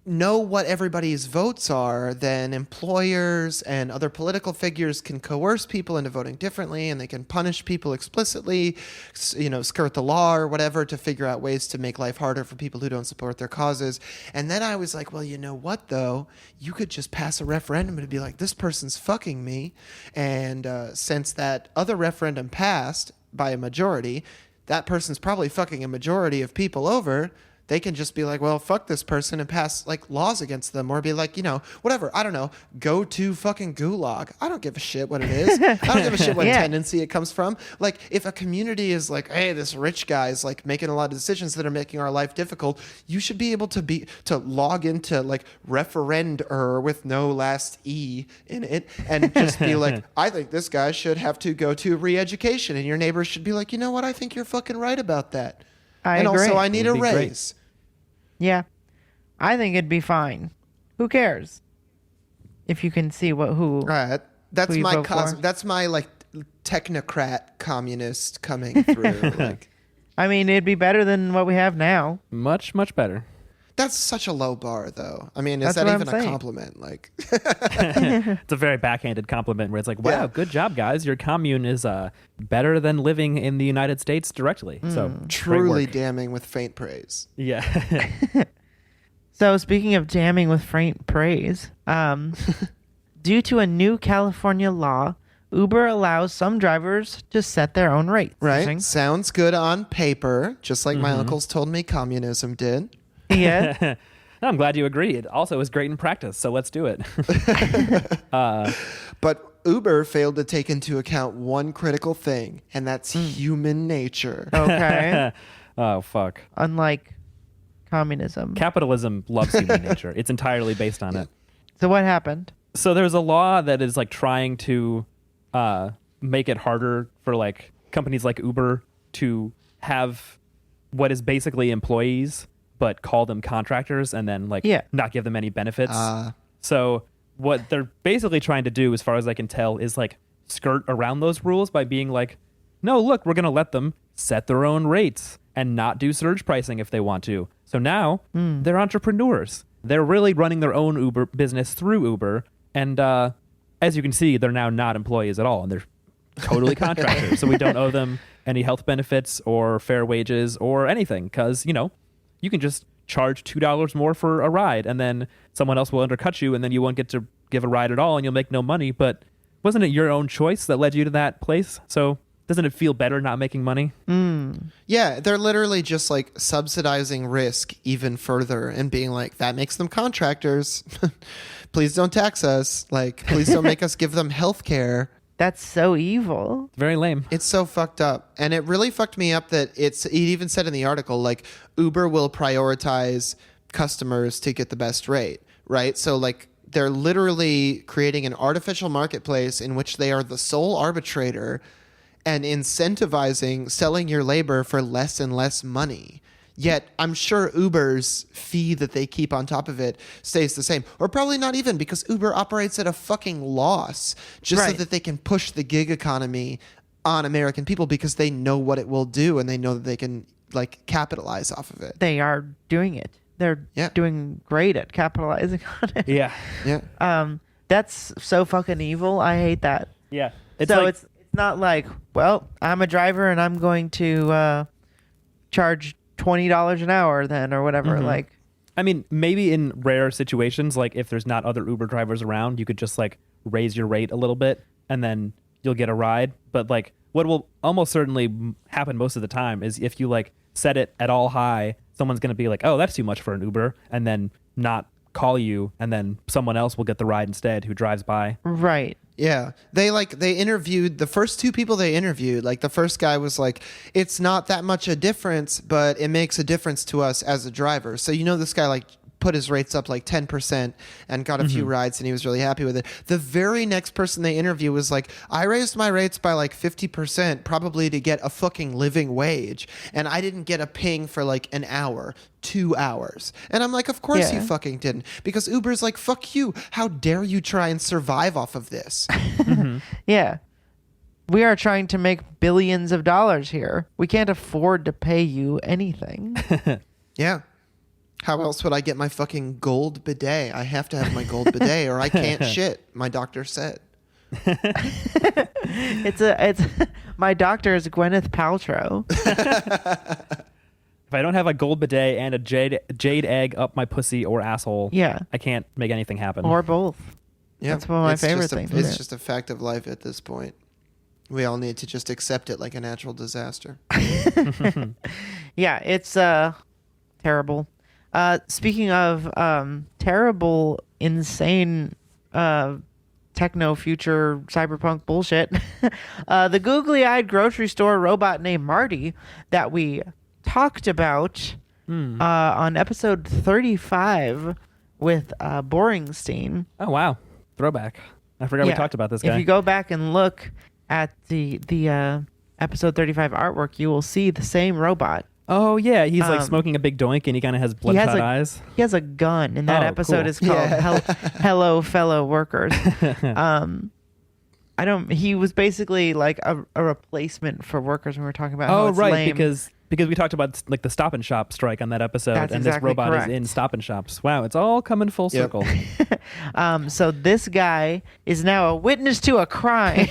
know what everybody's votes are, then employers and other political figures can coerce people into voting differently, and they can punish people explicitly, skirt the law or whatever to figure out ways to make life harder for people who don't support their causes. And then I was like, well, you know what, though? You could just pass a referendum and be like, this person's fucking me. And since that other referendum passed by a majority, that person's probably fucking a majority of people over. They can just be like, well, fuck this person and pass like laws against them, or be like, whatever. I don't know. Go to fucking gulag. I don't give a shit what it is. I don't give a shit what tendency it comes from. Like, if a community is like, hey, this rich guy's like making a lot of decisions that are making our life difficult, you should be able to log into like referender with no last E in it and just be like, I think this guy should have to go to re-education, and your neighbors should be like, you know what? I think you're fucking right about that. I and agree. also, I need a It'd be raise. Yeah. I think it'd be fine. Who cares? If you can see who. Right. That's who you my vote for. that's my like technocrat communist coming through. Like, I mean, it'd be better than what we have now. Much, much better. That's such a low bar, though. I mean, is That's that what even I'm a saying. compliment? Like, It's a very backhanded compliment where it's like, wow, Yeah. good job, guys. Your commune is better than living in the United States directly. So great truly work. damning with faint praise. Yeah. So speaking of damning with faint praise, due to a new California law, Uber allows some drivers to set their own rates. Right? Interesting. Sounds good on paper, just like my uncles told me communism did. Yeah. I'm glad you agree. It also is great in practice, so let's do it. But Uber failed to take into account one critical thing, and that's human nature. Okay. Oh, fuck. Unlike communism. Capitalism loves human nature. It's entirely based on it. So what happened? So there's a law that is like trying to make it harder for like companies like Uber to have what is basically employees but call them contractors and then like not give them any benefits. So what they're basically trying to do, as far as I can tell, is like skirt around those rules by being like, no, look, we're going to let them set their own rates and not do surge pricing if they want to. So now they're entrepreneurs. They're really running their own Uber business through Uber. And as you can see, they're now not employees at all. And they're totally contractors. So we don't owe them any health benefits or fair wages or anything because, you know, you can just charge $2 more for a ride and then someone else will undercut you and then you won't get to give a ride at all and you'll make no money. But wasn't it your own choice that led you to that place? So doesn't it feel better not making money? Yeah, they're literally just like subsidizing risk even further and being like, that makes them contractors. Please don't tax us. Like, please don't make us give them health care. That's so evil. Very lame. It's so fucked up. And it really fucked me up that it even said in the article, like, Uber will prioritize customers to get the best rate, right? So, like, they're literally creating an artificial marketplace in which they are the sole arbitrator and incentivizing selling your labor for less and less money. Yet, I'm sure Uber's fee that they keep on top of it stays the same. Or probably not even, because Uber operates at a fucking loss just so Right. that they can push the gig economy on American people because they know what it will do and they know that they can, like, capitalize off of it. They are doing it. They're Yeah. doing great at capitalizing on it. Yeah. Yeah. That's so fucking evil. I hate that. Yeah. It's not like, well, I'm a driver and I'm going to charge $20 an hour then or whatever. Like, I mean, maybe in rare situations, like if there's not other Uber drivers around, you could just like raise your rate a little bit and then you'll get a ride. But like what will almost certainly happen most of the time is if you like set it at all high, someone's going to be like, oh, that's too much for an Uber, and then not call you, and then someone else will get the ride instead who drives by. right. Yeah. They interviewed the first two people they interviewed. Like, the first guy was like, it's not that much a difference, but it makes a difference to us as a driver. So, you know, this guy like put his rates up like 10% and got a few rides and he was really happy with it. The very next person they interviewed was like, I raised my rates by like 50% probably to get a fucking living wage. And I didn't get a ping for like an hour, 2 hours. And I'm like, of course you fucking didn't. Because Uber's like, fuck you. How dare you try and survive off of this? Yeah. We are trying to make billions of dollars here. We can't afford to pay you anything. Yeah. How else would I get my fucking gold bidet? I have to have my gold bidet or I can't shit, my doctor said. It's my doctor is Gwyneth Paltrow. If I don't have a gold bidet and a jade egg up my pussy or asshole, Yeah. I can't make anything happen. Or both. Yeah. That's one of my It's favorite just a- things. It's just a fact of life at this point. We all need to just accept it like a natural disaster. Yeah, it's terrible. Speaking of terrible, insane techno future cyberpunk bullshit, the googly-eyed grocery store robot named Marty that we talked about on episode 35 with Boringstein. Oh, wow. Throwback. I forgot we talked about this guy. If you go back and look at the episode 35 artwork, you will see the same robot. Oh, yeah. He's like smoking a big doink and he kind of has bloodshot eyes. He has a gun, and that Oh, episode cool. is called Hello, Fellow Workers. He was basically like a replacement for workers when we were talking about how Oh, it's right. lame. Because Because we talked about like the Stop and Shop strike on that episode, That's and exactly this robot correct. is in Stop and Shops. Wow, it's all coming full Yep. circle. So this guy is now a witness to a crime.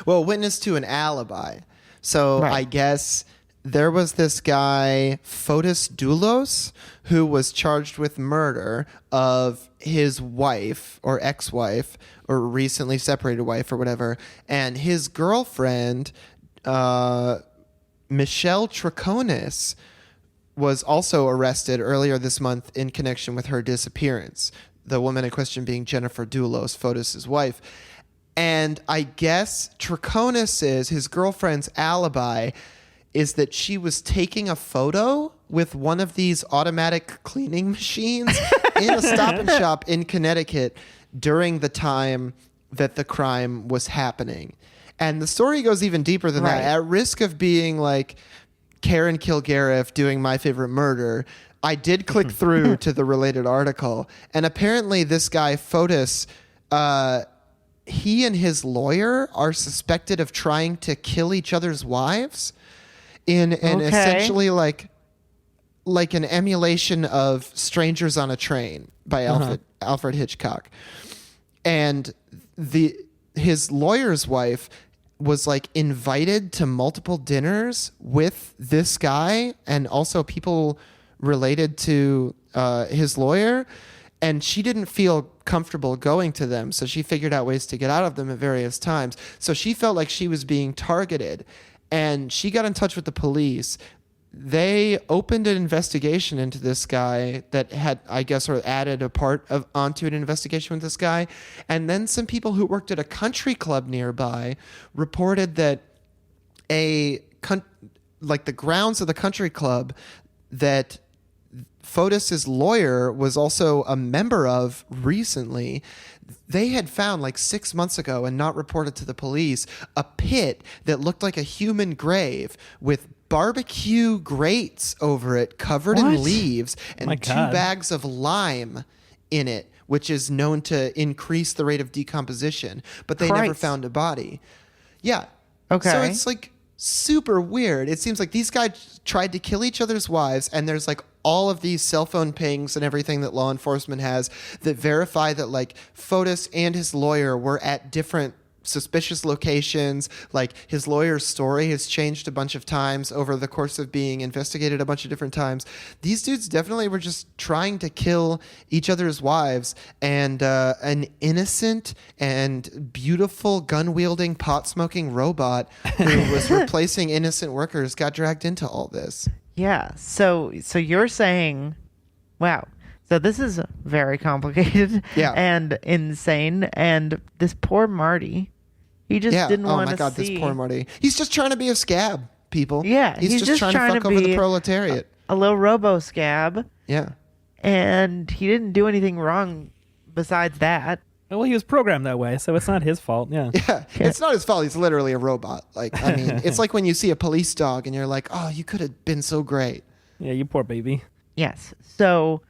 Well, witness to an alibi. So Right. I guess there was this guy, Fotis Doulos, who was charged with murder of his wife or ex-wife or recently separated wife or whatever. And his girlfriend, Michelle Triconis, was also arrested earlier this month in connection with her disappearance. The woman in question being Jennifer Doulos, Fotis' wife. And I guess Triconis, his girlfriend's alibi is that she was taking a photo with one of these automatic cleaning machines in a Stop and Shop in Connecticut during the time that the crime was happening. And the story goes even deeper than Right. that. At risk of being like Karen Kilgariff doing My Favorite Murder, I did click through to the related article. And apparently this guy, Fotis, he and his lawyer are suspected of trying to kill each other's wives in an Okay. essentially like an emulation of Strangers on a Train by Alfred Hitchcock. And his lawyer's wife was like invited to multiple dinners with this guy and also people related to his lawyer, and she didn't feel comfortable going to them, so she figured out ways to get out of them at various times. So she felt like she was being targeted, and she got in touch with the police. They opened an investigation into this guy that had, I guess, or added a part of onto an investigation with this guy. And then some people who worked at a country club nearby reported that like the grounds of the country club that Fotis' lawyer was also a member of recently, they had found like 6 months ago and not reported to the police a pit that looked like a human grave with barbecue grates over it covered What? in leaves and My 2 God. bags of lime in it, which is known to increase the rate of decomposition, but they never Christ. found a body. Yeah. Okay. So it's like super weird. It seems like these guys tried to kill each other's wives, and there's like all of these cell phone pings and everything that law enforcement has that verify that like Fotis and his lawyer were at different suspicious locations. Like his lawyer's story has changed a bunch of times over the course of being investigated a bunch of different times. These dudes definitely were just trying to kill each other's wives, and an innocent and beautiful gun-wielding, pot-smoking robot who was replacing innocent workers got dragged into all this. Yeah. So you're saying, wow. So this is very complicated Yeah. and insane. And this poor Marty, he just didn't Oh want to my God, see this poor Marty. He's just trying to be a scab, people. Yeah, He's just trying to fuck over the be proletariat. a little robo scab, Yeah. and he didn't do anything wrong besides that. Well, he was programmed that way, so it's not his fault. Yeah. Yeah. It's not his fault. He's literally a robot. Like, I mean, it's like when you see a police dog and you're like, oh, you could have been so great. Yeah, you poor baby. Yes. So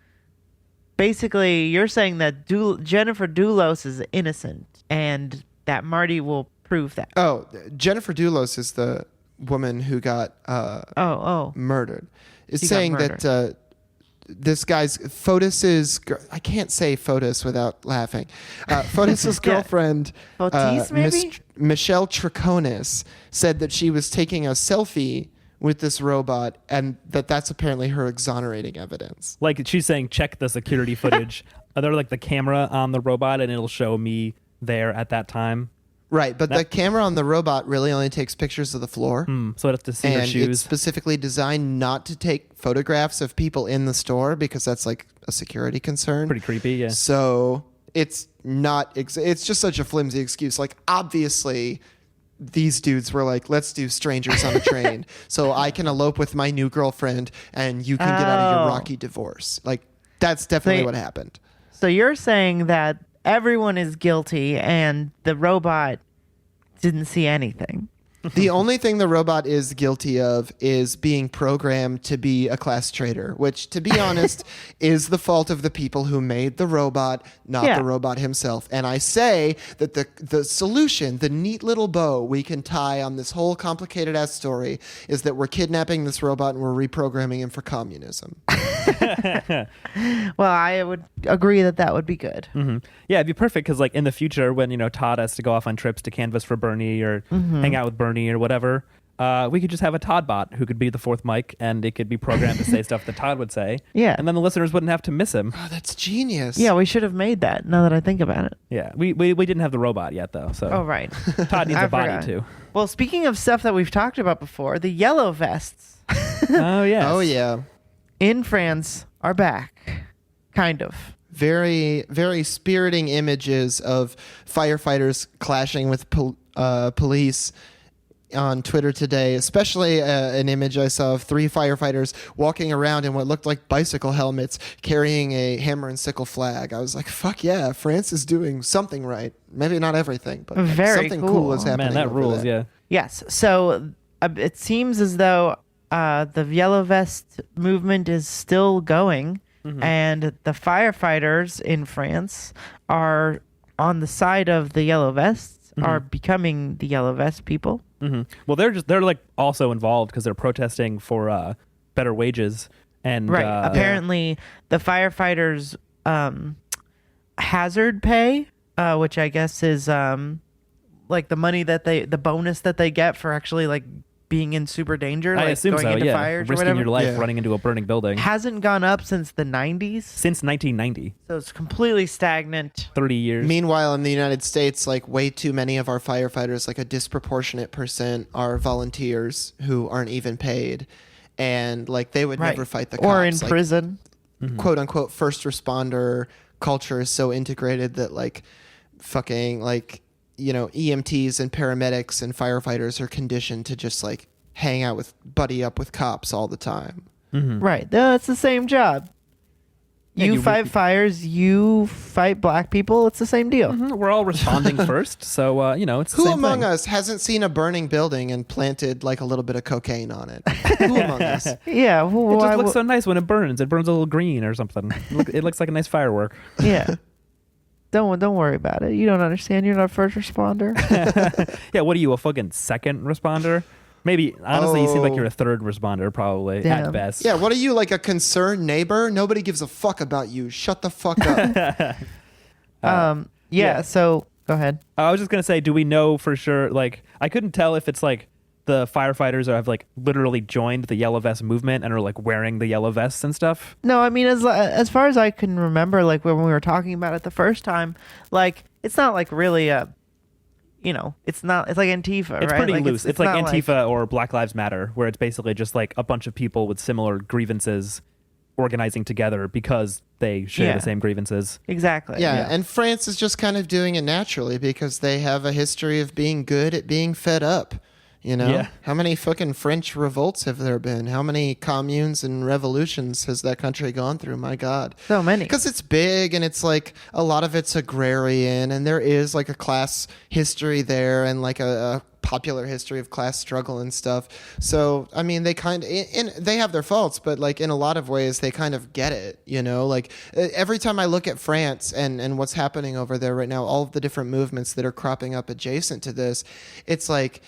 basically, you're saying that Jennifer Doulos is innocent, and that Marty will prove that. Oh, Jennifer Doulos is the woman who got Oh. murdered. It's She got saying murdered. that this guy's Fotis's I can't say Fotis without laughing. Fotis's girlfriend, Fotis, maybe? Michelle Triconis, said that she was taking a selfie with this robot, and that's apparently her exonerating evidence. Like she's saying, check the security footage. They're like the camera on the robot, and it'll show me there at that time. Right, but the camera on the robot really only takes pictures of the floor. So I have to see her And it's shoes. specifically designed not to take photographs of people in the store because that's like a security concern. Pretty creepy, yeah. So it's not, it's just such a flimsy excuse. Like, obviously, these dudes were like, let's do Strangers on a Train so I can elope with my new girlfriend and you can get out of your Oh. rocky divorce. Like, that's definitely So- what happened. So you're saying that everyone is guilty, and the robot didn't see anything. The only thing the robot is guilty of is being programmed to be a class traitor, which, to be honest, is the fault of the people who made the robot, not Yeah. the robot himself. And I say that the solution, the neat little bow we can tie on this whole complicated ass story, is that we're kidnapping this robot and we're reprogramming him for communism. Well, I would agree that would be good. Yeah, it'd be perfect because, like, in the future, when Todd has to go off on trips to canvas for Bernie or hang out with Bernie or whatever, we could just have a Todd bot who could be the fourth mic, and it could be programmed to say stuff that Todd would say. Yeah. And then the listeners wouldn't have to miss him. Oh, that's genius. Yeah, we should have made that. Now that I think about it. Yeah, we didn't have the robot yet though, so Oh, right. Todd needs I a body forgot. too. Well, speaking of stuff that we've talked about before, the yellow vests Oh yeah. Oh, yeah. in France are back. Kind of. Very, very spiriting images of firefighters clashing with police on Twitter today, especially an image I saw of 3 firefighters walking around in what looked like bicycle helmets carrying a hammer and sickle flag. I was like, fuck yeah, France is doing something right. Maybe not everything, but like, Very something cool. cool is happening. Man, that over rules. there. Yeah. Yes. So it seems as though the yellow vest movement is still going, and the firefighters in France are on the side of the yellow vests, are becoming the yellow vest people. Well, they're like also involved because they're protesting for better wages and Right. Apparently, the firefighters' hazard pay, which I guess is like the money the bonus that they get for actually like being in super danger, I like assume going so. into Yeah, fires or risking whatever, your life Yeah. running into a burning building hasn't gone up since the 90s. since 1990. So it's completely stagnant. 30 years. Meanwhile, in the United States, like way too many of our firefighters, like a disproportionate percent, are volunteers who aren't even paid, and like they would Right. never fight the cops. Or in Like, prison. quote unquote first responder culture is so integrated that like fucking like EMTs and paramedics and firefighters are conditioned to just like hang out with buddy up with cops all the time. Right. It's the same job. Yeah, You you- fight fires, you fight black people. It's the same deal. We're all responding first, so it's the Who same among thing. us hasn't seen a burning building and planted like a little bit of cocaine on it? Who among us? Yeah. Well, It why just looks wo- so nice when it burns. It burns a little green or something. It looks like a nice firework. yeah. Don't worry about it. You don't understand. You're not a first responder. Yeah, what are you, a fucking second responder? Maybe, honestly, you seem like Oh. you're a third responder, probably, Damn. at best. Yeah, what are you, like a concerned neighbor? Nobody gives a fuck about you. Shut the fuck up. Yeah. yeah. So go ahead. I was just going to say, do we know for sure, like, I couldn't tell if it's like the firefighters have like literally joined the yellow vest movement and are like wearing the yellow vests and stuff. No, I mean as far as I can remember, like when we were talking about it the first time, like it's not like really it's not. It's like Antifa, It's right? pretty Like, loose. It's like not Antifa or Black Lives Matter, where it's basically just like a bunch of people with similar grievances organizing together because they share Yeah. the same grievances. Exactly. Yeah, and France is just kind of doing it naturally because they have a history of being good at being fed up. Yeah. How many fucking French revolts have there been? How many communes and revolutions has that country gone through? My God. So many. Because it's big and it's like a lot of it's agrarian and there is like a class history there and like a popular history of class struggle and stuff. So, I mean, they kind of, they have their faults, but like in a lot of ways, they kind of get it, Like every time I look at France and what's happening over there right now, all of the different movements that are cropping up adjacent to this, it's like,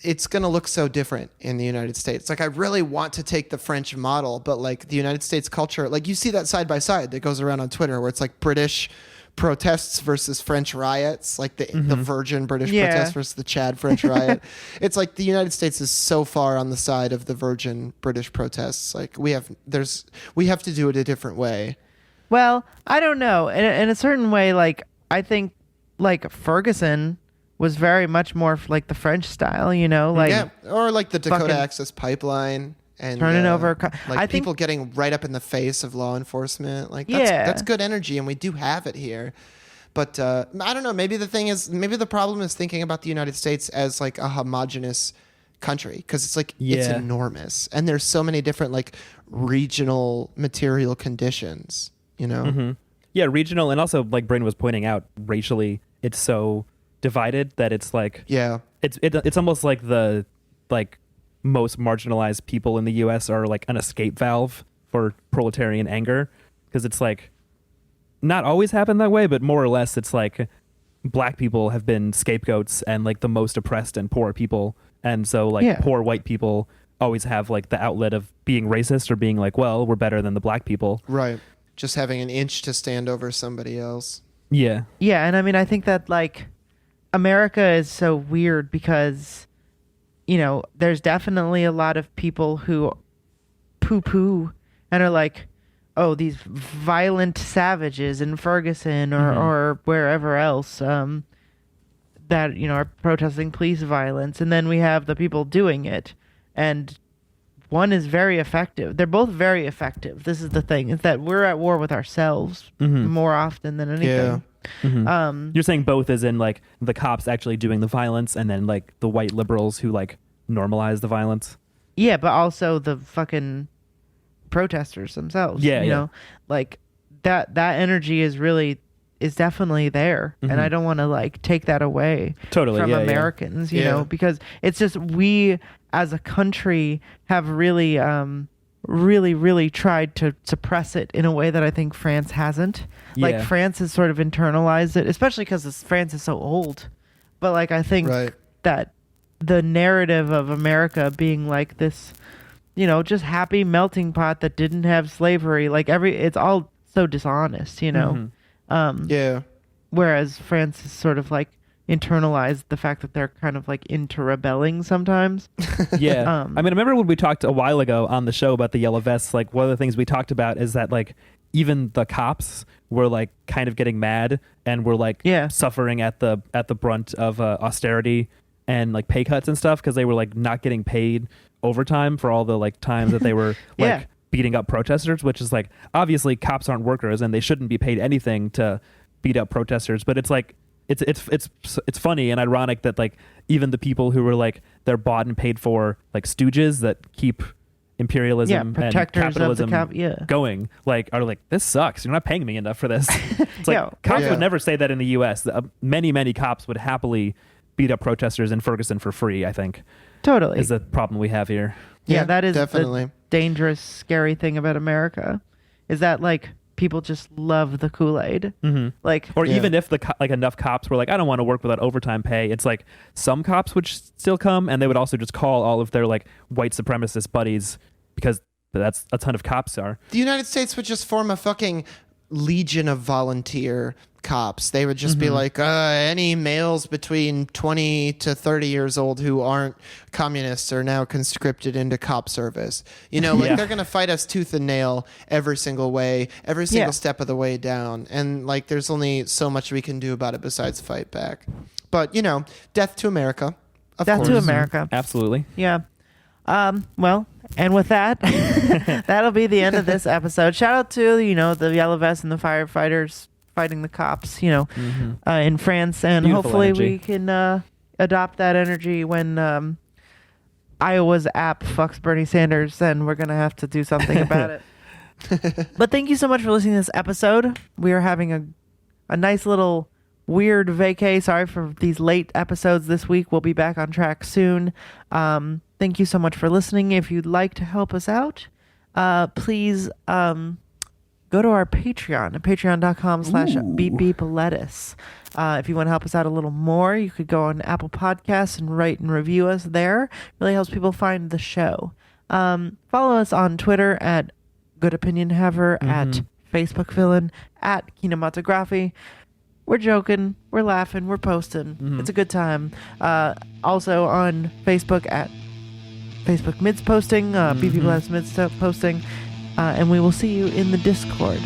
it's going to look so different in the United States. Like, I really want to take the French model, but like the United States culture, like you see that side by side that goes around on Twitter where it's like British protests versus French riots, like the virgin British Yeah. protest versus the Chad French riot. It's like the United States is so far on the side of the virgin British protests. Like we have to do it a different way. Well, I don't know. In a certain way, like I think, like Ferguson was very much more like the French style, like Yeah, or like the Dakota fucking Access Pipeline and turning over. like I people think getting right up in the face of law enforcement. Like Yeah. that's good energy, and we do have it here. But I don't know. Maybe the problem is thinking about the United States as like a homogenous country because it's like it's Yeah. enormous, and there's so many different like regional material conditions. Yeah, regional, and also like Bryn was pointing out, racially, it's so divided that it's like Yeah. it's almost like the like most marginalized people in the US are like an escape valve for proletarian anger, because it's like not always happened that way, but more or less it's like black people have been scapegoats and like the most oppressed and poor people, and so like poor white people always have like the outlet of being racist or being like, well, we're better than the black people. Right. Just having an inch to stand over somebody else. Yeah, and I mean, I think that like America is so weird because, you know, there's definitely a lot of people who poo-poo and are like, oh, these violent savages in Ferguson or wherever else that, you know, are protesting police violence. And then we have the people doing it. And one is very effective. They're both very effective. This is the thing, is that we're at war with ourselves more often than anything. Yeah. You're saying both as in like the cops actually doing the violence and then like the white liberals who like normalize the violence? Yeah, but also the fucking protesters themselves. Yeah, you know, like that energy is definitely there, and I don't want to like take that away from Americans. You know, because it's just we as a country have really, really tried to suppress it in a way that I think France hasn't. Like France has sort of internalized it, especially because France is so old. But like I think that the narrative of America being like this, you know, just happy melting pot that didn't have slavery, like it's all so dishonest, you know. Whereas France is sort of like internalized the fact that they're kind of like into rebelling sometimes. I mean, I remember when we talked a while ago on the show about the yellow vests, like one of the things we talked about is that like even the cops were like kind of getting mad and were like suffering at the brunt of austerity and like pay cuts and stuff, because they were like not getting paid overtime for all the like times that they were like beating up protesters, which is like, obviously cops aren't workers and they shouldn't be paid anything to beat up protesters, but it's like it's funny and ironic that like even the people who were like they're bought and paid for like stooges that keep imperialism and capitalism going, like are like, this sucks, you're not paying me enough for this. It's like cops would never say that in the US. Many cops would happily beat up protesters in Ferguson for free, I think. Totally. Is the problem we have here. Yeah, that is definitely the dangerous, scary thing about America, is that like people just love the Kool-Aid. Like, or even if like enough cops were like, I don't want to work without overtime pay, it's like some cops would still come and they would also just call all of their like white supremacist buddies, because that's a ton of cops are. The United States would just form a fucking legion of volunteer cops. They would just be like, any males between 20 to 30 years old who aren't communists are now conscripted into cop service. You know, like they're going to fight us tooth and nail every single way, every single step of the way down. And like, there's only so much we can do about it besides fight back. But, you know, death to America. Death to America. Absolutely. Yeah. Well, and with that, that'll be the end of this episode. Shout out to, you know, the yellow vests and the firefighters fighting the cops, you know, in France. And beautiful hopefully energy. we can adopt that energy when Iowa's app fucks Bernie Sanders, and we're going to have to do something about it. But thank you so much for listening to this episode. We are having a nice little weird vacay. Sorry for these late episodes this week. We'll be back on track soon. Thank you so much for listening. If you'd like to help us out, please go to our Patreon at patreon.com/beepbeeplettuce. If you want to help us out a little more, you could go on Apple Podcasts and rate and review us there. It really helps people find the show. Follow us on Twitter at Good Opinion Haver, at Facebook Villain, at Kinematography. We're joking, we're laughing, we're posting. It's a good time. Also on Facebook at Facebook Mids Posting, BP Blast Mids Posting, and we will see you in the Discord.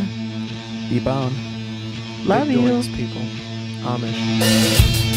Keep on. Love Big you. doors, people. Amish.